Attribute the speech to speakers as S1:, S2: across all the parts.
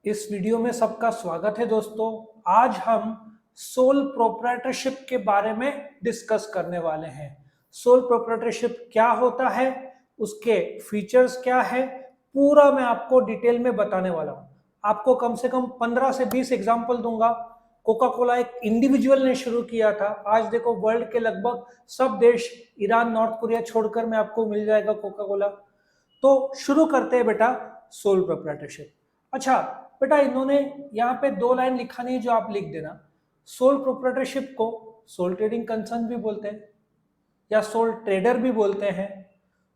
S1: इस वीडियो में सबका स्वागत है दोस्तों। आज हम सोल प्रोप्राइटरशिप के बारे में डिस्कस करने वाले हैं। सोल प्रोप्राइटरशिप क्या होता है, उसके फीचर्स क्या है, पूरा मैं आपको डिटेल में बताने वाला हूं। आपको कम से कम 15 से 20 एग्जांपल दूंगा। कोका कोला एक इंडिविजुअल ने शुरू किया था, आज देखो वर्ल्ड के लगभग सब देश, ईरान, नॉर्थ कोरिया छोड़कर में आपको मिल जाएगा कोका कोला। तो शुरू करते हैं बेटा सोल प्रोप्राइटरशिप। अच्छा बेटा, इन्होंने यहाँ पे 2 लाइन लिखा नहीं, जो आप लिख देना। सोल प्रोप्राइटरशिप को सोल ट्रेडिंग कंसर्न भी बोलते हैं या सोल ट्रेडर भी बोलते हैं।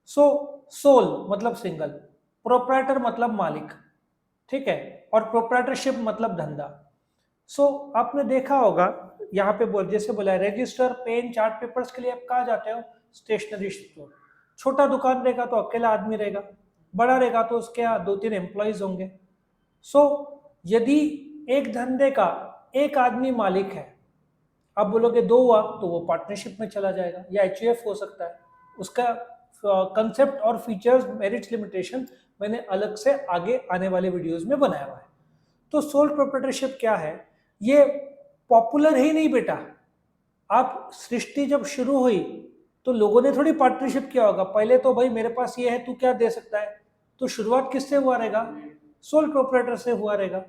S1: सो सोल मतलब सिंगल, प्रोप्राइटर मतलब मालिक, ठीक है, और प्रोप्राइटरशिप मतलब धंधा। आपने देखा होगा यहाँ पे जैसे बोला है रजिस्टर, पेन, चार्ट पेपर्स के लिए आप कहाँ जाते हो? Stationery store. छोटा दुकान रहेगा तो अकेला आदमी रहेगा, बड़ा रहेगा तो उसके यहाँ 2-3 एम्प्लॉयज होंगे। यदि एक धंधे का एक आदमी मालिक है, आप बोलोगे 2 हुआ तो वो पार्टनरशिप में चला जाएगा या एचयूएफ हो सकता है। उसका कंसेप्ट और फीचर्स, मेरिट्स, लिमिटेशन मैंने अलग से आगे आने वाले वीडियोस में बनाया हुआ है। तो सोल प्रोप्राइटरशिप क्या है? ये पॉपुलर ही नहीं बेटा। आप सृष्टि जब शुरू हुई तो लोगों ने थोड़ी पार्टनरशिप किया होगा, पहले तो भाई मेरे पास ये है, तू क्या दे सकता है। तो शुरुआत किससे हुआ रहेगा? सोल प्रोप्राइटर से हुआ रहेगा।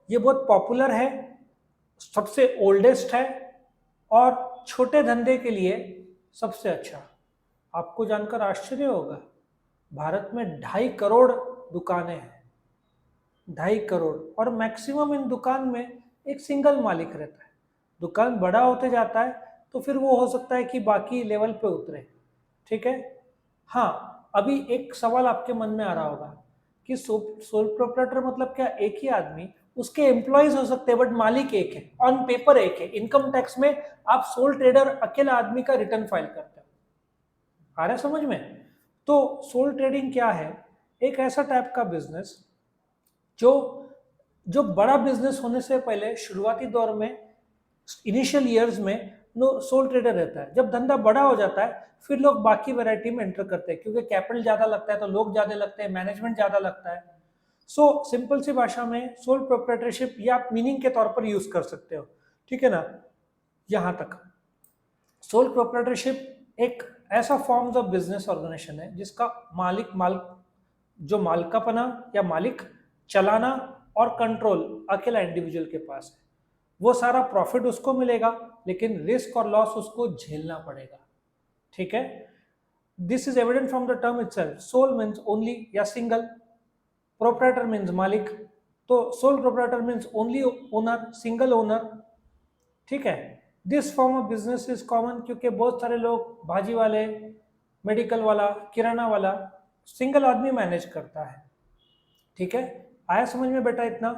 S1: ये बहुत पॉपुलर है, सबसे ओल्डेस्ट है और छोटे धंधे के लिए सबसे अच्छा। आपको जानकर आश्चर्य होगा, भारत में 2.5 करोड़ दुकानें हैं, 2.5 करोड़, और मैक्सिमम इन दुकान में एक सिंगल मालिक रहता है। दुकान बड़ा होते जाता है तो फिर वो हो सकता है कि बाकी लेवल पे उतरे, ठीक है। हाँ, अभी एक सवाल आपके मन में आ रहा होगा कि सोल प्रोप्राइटर मतलब क्या? एक ही आदमी, उसके एम्प्लॉयज हो सकते हैं बट मालिक एक है, ऑन पेपर एक है। इनकम टैक्स में आप सोल ट्रेडर अकेला आदमी का रिटर्न फाइल करते हो। आ रहा है समझ में? तो सोल ट्रेडिंग क्या है? एक ऐसा टाइप का बिजनेस जो जो बड़ा बिजनेस होने से पहले शुरुआती दौर में, इनिशियल ईयर्स में नो सोल ट्रेडर रहता है। जब धंधा बड़ा हो जाता है फिर लोग बाकी वैरायटी में एंटर करते हैं, क्योंकि कैपिटल ज्यादा लगता है तो लोग ज्यादा लगते हैं, मैनेजमेंट ज्यादा लगता है। सिंपल सी भाषा में सोल प्रोप्राइटरशिप या आप मीनिंग के तौर पर यूज कर सकते हो, ठीक है ना। यहां तक सोल प्रोप्राइटरशिप एक ऐसा फॉर्म ऑफ बिजनेस ऑर्गेनाइजेशन है जिसका जो मालिकापना या मालिक चलाना और कंट्रोल अकेला इंडिविजुअल के पास है। वो सारा प्रॉफिट उसको मिलेगा, लेकिन रिस्क और लॉस उसको झेलना पड़ेगा, ठीक है। This is evident from the term itself. Sole means only या सिंगल, प्रोप्राइटर मीन्स मालिक। तो sole proprietor means only owner, single owner, ठीक है। This form of business is common क्योंकि बहुत सारे लोग, भाजी वाले, मेडिकल वाला, किराना वाला, सिंगल आदमी मैनेज करता है, ठीक है। आया समझ में बेटा इतना?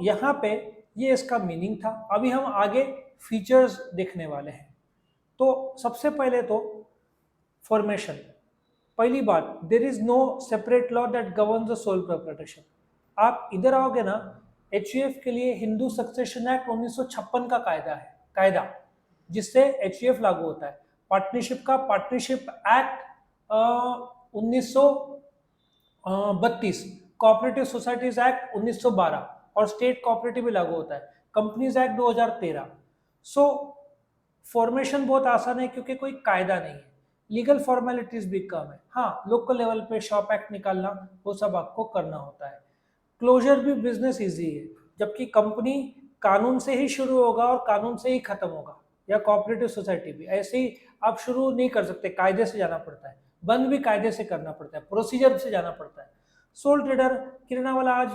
S1: यहाँ पे ये इसका मीनिंग था। अभी हम आगे फीचर्स देखने वाले हैं। तो सबसे पहले तो फॉर्मेशन। पहली बात, there is no separate law that govern the sole proprietorship. आप इधर आओगे ना, एचयूएफ के लिए हिंदू सक्सेशन एक्ट 1956 का कायदा जिससे एचयूएफ लागू होता है। पार्टनरशिप का partnership act 1932, cooperative societies act 1912 और स्टेट कोऑपरेटिव भी लागू होता है। Companies act 2013। फॉर्मेशन बहुत आसान है क्योंकि कोई कायदा नहीं है, लीगल फॉर्मेलिटीज भी कम है। हाँ, लोकल लेवल पे शॉप एक्ट निकालना, वो सब आपको करना होता है। क्लोजर भी बिजनेस इजी है, जबकि कंपनी कानून से ही शुरू होगा और कानून से ही खत्म होगा, या कोऑपरेटिव सोसाइटी भी ऐसे ही आप शुरू नहीं कर सकते, कायदे से जाना पड़ता है। बंद भी कायदे से करना पड़ता है, प्रोसीजर से जाना पड़ता है। सोल ट्रेडर, किराना वाला आज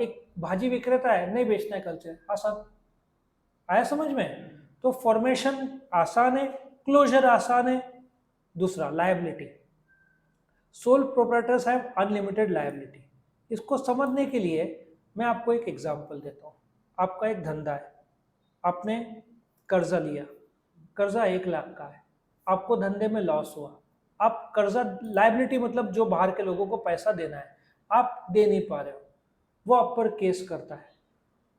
S1: एक भाजी विक्रेता है, नहीं बेचना है कल से, आसान। आया समझ में? तो फॉर्मेशन आसान है, क्लोजर आसान है। दूसरा, liability. Sole proprietors have unlimited liability. इसको समझने के लिए मैं आपको एक एग्जांपल देता हूँ। आपका एक धंधा है, आपने कर्जा लिया, कर्जा 1 लाख का है, आपको धंधे में लॉस हुआ। आप कर्जा, लायबिलिटी मतलब जो बाहर के लोगों को पैसा देना है, आप दे नहीं पा रहे हो, वो आप पर केस करता है।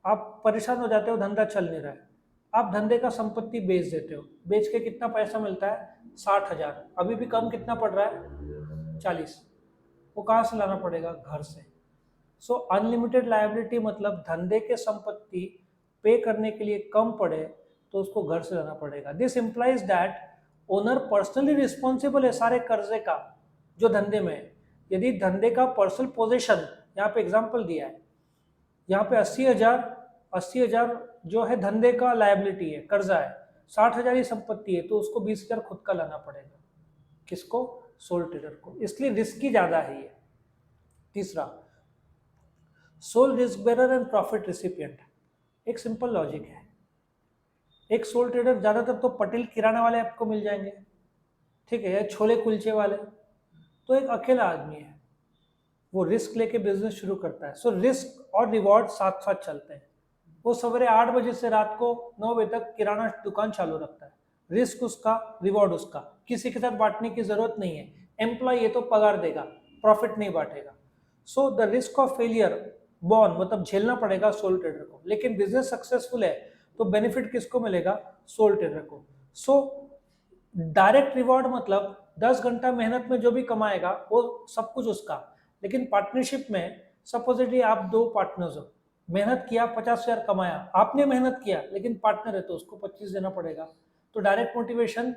S1: आप परेशान हो जाते हो, धंधा चल नहीं रहा है, आप धंधे का संपत्ति बेच देते हो। बेच के कितना पैसा मिलता है? 60,000। अभी भी कम कितना पड़ रहा है? 40। वो कहाँ से लाना पड़ेगा? घर से। सो अनलिमिटेड लायबिलिटी मतलब धंधे के संपत्ति पे करने के लिए कम पड़े तो उसको घर से लाना पड़ेगा। This implies that owner personally responsible है सारे कर्जे का जो धंधे में है। यदि धंधे का पर्सनल पोजीशन, यहाँ पे एग्जांपल दिया है, यहाँ पे 80,000 जो है धंधे का लायबिलिटी है, कर्जा है, 60,000 ही संपत्ति है, तो उसको 20,000 खुद का लाना पड़ेगा। किसको? सोल ट्रेडर को। इसलिए रिस्की ज्यादा है ये। तीसरा, sole risk bearer and profit recipient. एक सिंपल लॉजिक है, एक सोल ट्रेडर ज्यादातर तो पटेल किराना वाले आपको मिल जाएंगे, ठीक है, या छोले कुलचे वाले। तो एक अकेला आदमी है, वो रिस्क लेके बिजनेस शुरू करता है। सो रिस्क और रिवॉर्ड साथ साथ चलते हैं। वो सवेरे 8 बजे से रात को 9 बजे तक किराना दुकान चालू रखता है। रिस्क उसका, रिवॉर्ड उसका, किसी के साथ बांटने की जरूरत नहीं है। एम्प्लॉय ये तो पगार देगा, प्रॉफिट नहीं बांटेगा। So the risk of failure borne मतलब झेलना पड़ेगा सोल ट्रेडर को। लेकिन बिजनेस सक्सेसफुल है तो बेनिफिट किसको मिलेगा? सोल ट्रेडर को। सो डायरेक्ट रिवॉर्ड मतलब 10 घंटा मेहनत में जो भी कमाएगा वो सब कुछ उसका। लेकिन पार्टनरशिप में सपोजिटली आप दो पार्टनर्स हो, मेहनत किया, 50,000 कमाया, आपने मेहनत किया, लेकिन पार्टनर है तो उसको 25 देना पड़ेगा। तो डायरेक्ट मोटिवेशन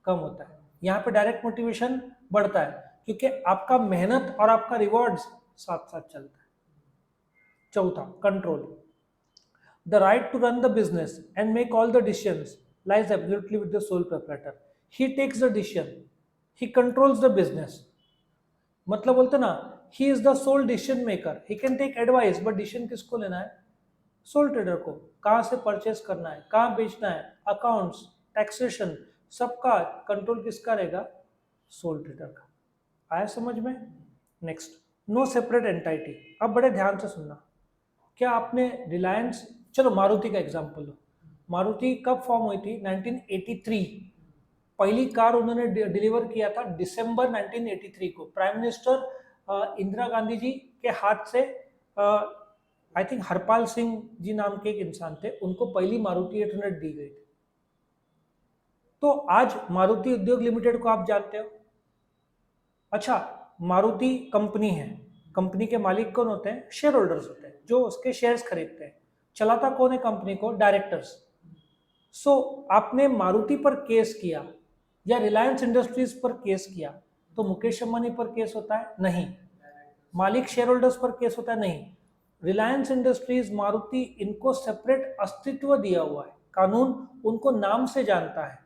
S1: कम होता है, यहाँ पे डायरेक्ट मोटिवेशन बढ़ता है क्योंकि आपका मेहनत और आपका रिवॉर्ड्स साथ साथ चलता है। चौथा, control. The right to run the business and make all the decisions lies absolutely with the sole proprietor. He takes the decision, he controls the business. मतलब बोलते ना, he is the sole decision maker. He can take advice but decision किसको लेना है? Sole trader को। कहाँ से purchase करना है, कहाँ बेचना है, अकाउंट्स, टैक्सेशन, सबका कंट्रोल किसका रहेगा? सोल ट्रेडर का। आया समझ में? Next, no separate entity. अब बड़े ध्यान से सुनना। क्या आपने रिलायंस, चलो मारुति का एग्जांपल लो। मारुति कब फॉर्म हुई थी? 1983। पहली कार उन्होंने डिलीवर किया था दिसंबर 1983 को। प्राइम मिनिस्टर इंदिरा गांधी जी के हाथ से, आई थिंक हरपाल सिंह जी नाम के एक इंसान थे, उनको पहली मारुति 800 दी गई थी। तो आज मारुति उद्योग लिमिटेड को आप जानते हो। अच्छा, मारुति कंपनी है, कंपनी के मालिक कौन होते हैं? शेयर होल्डर्स होते हैं जो उसके शेयर्स खरीदते हैं। चलाता कौन है कंपनी को? डायरेक्टर्स। सो आपने मारुति पर केस किया या रिलायंस इंडस्ट्रीज पर केस किया तो मुकेश अंबानी पर केस होता है? नहीं। मालिक शेयर होल्डर्स पर केस होता है? नहीं। रिलायंस इंडस्ट्रीज, मारुति, इनको सेपरेट अस्तित्व दिया हुआ है, कानून उनको नाम से जानता है।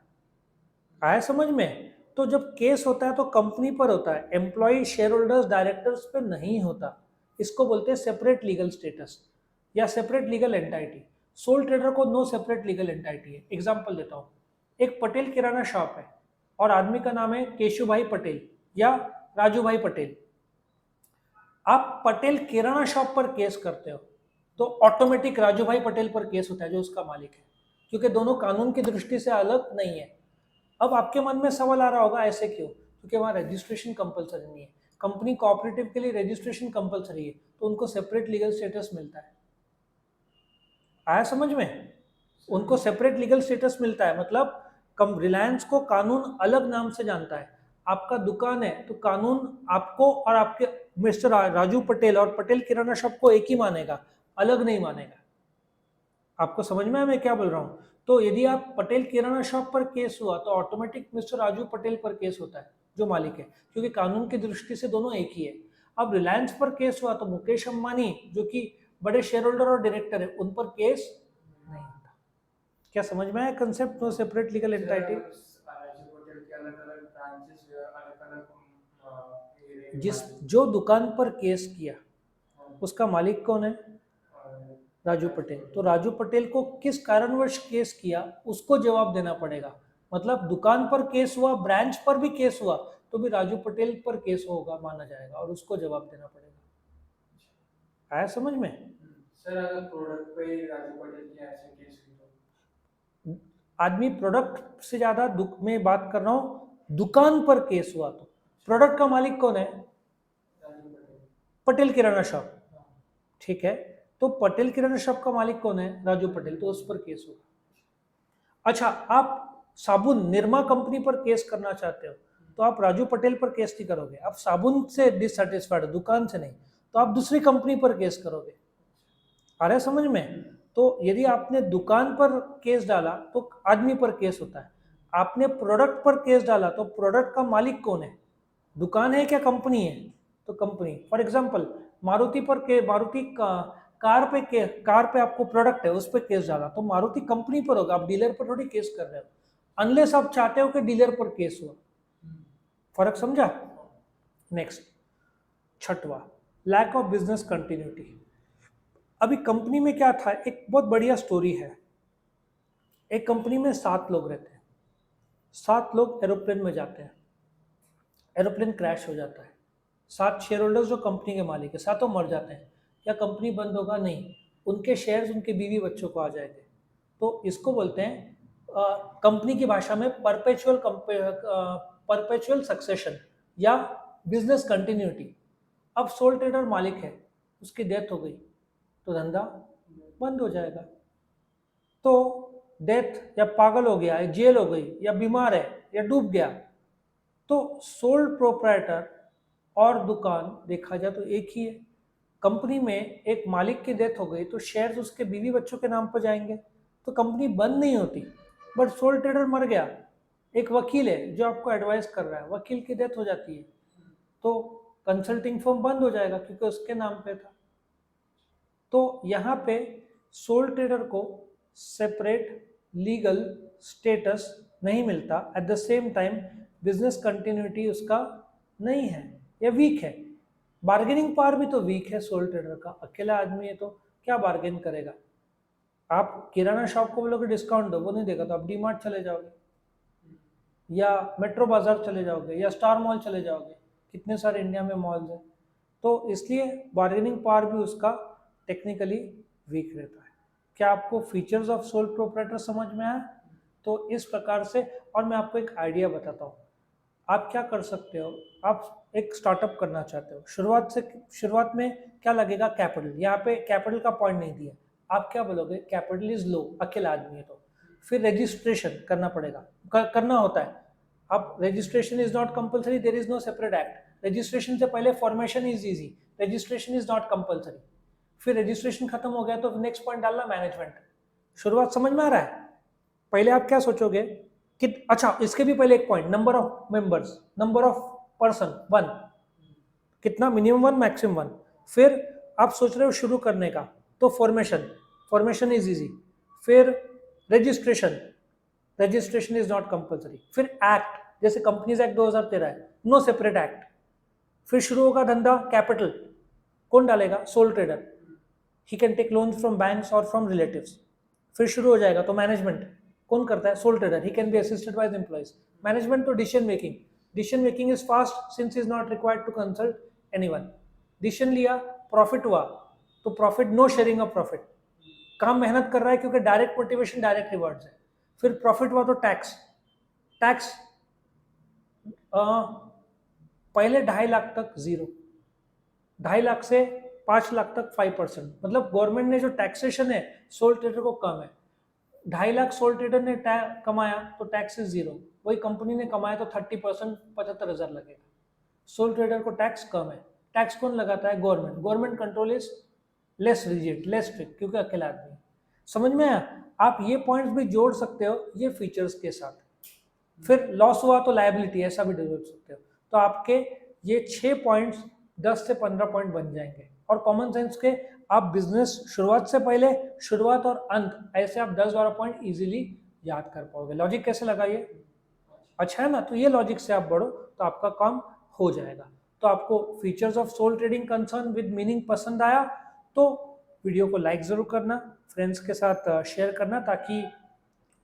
S1: आया समझ में? तो जब केस होता है तो कंपनी पर होता है, एम्प्लॉय, शेयर होल्डर्स, डायरेक्टर्स पे नहीं होता। इसको बोलते हैं सेपरेट लीगल स्टेटस या separate legal entity. Soul trader को नो सेपरेट लीगल एंटाइटी है। एग्जांपल देता हूँ, एक पटेल किराना शॉप है और आदमी का नाम है केशु भाई पटेल या राजू भाई पटेल। आप पटेल किराना शॉप पर केस करते हो तो ऑटोमेटिक राजू भाई पटेल पर केस होता है जो उसका मालिक है, क्योंकि दोनों कानून की दृष्टि से अलग नहीं है। अब आपके मन में सवाल आ रहा होगा, ऐसे क्यों? क्योंकि वहां रजिस्ट्रेशन कंपलसरी नहीं है। कंपनी कोऑपरेटिव के लिए रजिस्ट्रेशन कंपलसरी है तो उनको सेपरेट लीगल स्टेटस मिलता है। आया समझ में? उनको सेपरेट लीगल स्टेटस मिलता है, मतलब कम रिलायंस को कानून अलग नाम से जानता है। आपका दुकान है तो कानून आपको और आपके मिस्टर राजू पटेल और पटेल किराना शॉप को एक ही मानेगा, अलग नहीं मानेगा। आपको समझ में है मैं क्या बोल रहा हूँ? तो यदि आप पटेल किराना शॉप पर केस हुआ तो ऑटोमेटिक मिस्टर राजू पटेल पर केस होता है जो मालिक है, क्योंकि कानून की दृष्टि से दोनों एक ही है। अब रिलायंस पर केस हुआ तो मुकेश अंबानी जो कि बड़े शेयर होल्डर और डायरेक्टर है उन पर केस नहीं होता। क्या समझ में आया concept? No separate legal entity. जिस जो दुकान पर केस किया उसका मालिक कौन है? राजू पटेल। तो राजू पटेल को किस कारणवश केस किया उसको जवाब देना पड़ेगा। मतलब दुकान पर केस हुआ, ब्रांच पर भी केस हुआ तो भी राजू पटेल पर केस होगा माना जाएगा और उसको जवाब देना पड़ेगा। आया समझ में?
S2: सर अगर प्रोडक्ट पे राजू पटेल के ऐसे केस हुई तो?
S1: आदमी प्रोडक्ट से ज्यादा दुख में बात कर रहा हूँ, दुकान पर केस हुआ तो प्रोडक्ट का मालिक कौन है?
S2: राजू पटेल।
S1: पटेल किराना शॉप, ठीक है। तो पटेल किराना शॉप का मालिक कौन है? राजू पटेल, तो उस पर केस होगा। अच्छा, आप साबुन निरमा कंपनी पर केस करना चाहते हो तो आप राजू पटेल पर केस नहीं करोगे, आप साबुन से डिससेटिस्फाइड हो, दुकान से नहीं। तो आप दूसरी कंपनी पर केस करोगे। आ रहा है समझ में? तो यदि आपने दुकान पर केस डाला तो आदमी पर केस होता है, आपने प्रोडक्ट पर केस डाला तो प्रोडक्ट का मालिक कौन है, दुकान है क्या कंपनी है? तो कंपनी। फॉर एग्जांपल मारुति पर के मारुति कार पे आपको प्रोडक्ट है उस पर केस डाला तो मारुति कंपनी पर होगा, आप डीलर पर थोड़ी केस कर रहे हो, अनलेस आप चाहते हो कि डीलर पर केस हो। फर्क समझा? नेक्स्ट, छठवा, लैक ऑफ बिजनेस कंटिन्यूटी। अभी कंपनी में क्या था, एक बहुत बढ़िया स्टोरी है। एक कंपनी में 7 लोग रहते हैं, 7 लोग एरोप्लेन में जाते हैं, एरोप्लेन क्रैश हो जाता है, 7 शेयर होल्डर्स जो कंपनी के मालिक है, 7 मर जाते हैं। क्या कंपनी बंद होगा? नहीं, उनके शेयर्स उनके बीवी बच्चों को आ जाएंगे। तो इसको बोलते हैं कंपनी की भाषा में परपेचुअल सक्सेशन या बिजनेस कंटिन्यूटी। अब सोल ट्रेडर मालिक है, उसकी डेथ हो गई तो धंधा बंद हो जाएगा। तो डेथ या पागल हो गया, या जेल हो गई, या बीमार है, या डूब गया, तो सोल प्रोप्राइटर और दुकान देखा जाए तो एक ही है। कंपनी में एक मालिक की डेथ हो गई तो शेयर्स उसके बीवी बच्चों के नाम पर जाएंगे, तो कंपनी बंद नहीं होती। बट सोल ट्रेडर मर गया, एक वकील है जो आपको एडवाइस कर रहा है, वकील की डेथ हो जाती है तो कंसल्टिंग फर्म बंद हो जाएगा क्योंकि उसके नाम पे था। तो यहाँ पे सोल ट्रेडर को सेपरेट लीगल स्टेटस नहीं मिलता, at the same time business continuity उसका नहीं है या वीक है। बार्गेनिंग पावर भी तो वीक है सोल ट्रेडर का, अकेला आदमी है तो क्या बार्गेन करेगा। आप किराना शॉप को बोलोगे डिस्काउंट दो, वो नहीं देगा तो आप डी मार्ट चले जाओगे या मेट्रो बाजार चले जाओगे या स्टार मॉल चले जाओगे, कितने सारे इंडिया में मॉल्स हैं। तो इसलिए बार्गेनिंग पावर भी उसका टेक्निकली वीक रहता है। क्या आपको फीचर्स ऑफ सोल प्रोप्राइटर समझ में आया? तो इस प्रकार से, और मैं आपको एक आइडिया बताता हूँ, आप क्या कर सकते हो। आप एक स्टार्टअप करना चाहते हो, शुरुआत में क्या लगेगा, कैपिटल। यहाँ पे कैपिटल का पॉइंट नहीं दिया, आप क्या बोलोगे, कैपिटल इज लो, अकेला आदमी है तो। फिर रजिस्ट्रेशन करना पड़ेगा, करना होता है। अब registration is not compulsory, there is no separate act. Registration से पहले formation is easy, registration is not compulsory. फिर रजिस्ट्रेशन खत्म हो गया तो नेक्स्ट पॉइंट डालना मैनेजमेंट। शुरुआत समझ में आ रहा है? पहले आप क्या सोचोगे कि अच्छा, इसके भी पहले एक point, number of members, number of person 1, कितना, मिनिमम 1 मैक्सिमम 1। फिर आप सोच रहे हो शुरू करने का तो फॉर्मेशन इज इजी। फिर रजिस्ट्रेशन इज नॉट कंपलसरी। फिर एक्ट, जैसे कंपनीज एक्ट 2013 है, नो सेपरेट एक्ट। फिर शुरू होगा धंधा, कैपिटल कौन डालेगा, sole trader, he can take loan from banks और फ्रॉम रिलेटिव्स। फिर शुरू हो जाएगा तो मैनेजमेंट कौन करता है, sole trader, he can be assisted by employees. Management तो decision making is fast since is not required to consult anyone. Decision लिया, प्रॉफिट हुआ तो profit, no sharing of profit, काम मेहनत कर रहा है क्योंकि डायरेक्ट मोटिवेशन डायरेक्ट रिवॉर्ड्स है। फिर प्रॉफिट हुआ तो टैक्स पहले 2.5 लाख तक 0, 2.5 लाख से 5 लाख तक 5%, मतलब गवर्नमेंट ने जो टैक्सेशन है सोल ट्रेडर को कम है। 2.5 लाख सोल ट्रेडर ने कमाया तो टैक्स इज 0, वही कंपनी ने कमाया तो 30%, 75,000 लगेगा। सोल ट्रेडर को टैक्स कम है। टैक्स कौन लगाता है, government control is less rigid, less strict, क्योंकि अकेला आदमी है। समझ में आया? आप ये पॉइंट्स भी जोड़ सकते हो ये फीचर्स के साथ। फिर लॉस हुआ तो लायबिलिटी, ऐसा भी जोड़ सकते हो। तो आपके ये 6 पॉइंट्स 10 से 15 पॉइंट बन जाएंगे। और कॉमन सेंस के आप बिजनेस शुरुआत से पहले, शुरुआत और अंत, ऐसे आप 10-12 पॉइंट इजीली याद कर पाओगे। लॉजिक कैसे लगा ये? अच्छा है ना? तो ये लॉजिक से आप बढ़ो तो आपका काम हो जाएगा। तो आपको features of sole trading concern with meaning पसंद आया तो वीडियो को लाइक ज़रूर करना, फ्रेंड्स के साथ शेयर करना ताकि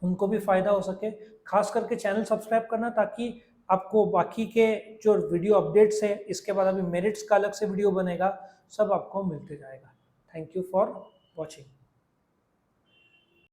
S1: उनको भी फ़ायदा हो सके। खास करके चैनल सब्सक्राइब करना ताकि आपको बाकी के जो वीडियो अपडेट्स है, इसके बाद अभी मेरिट्स का अलग से वीडियो बनेगा, सब आपको मिलते जाएगा। Thank you for watching.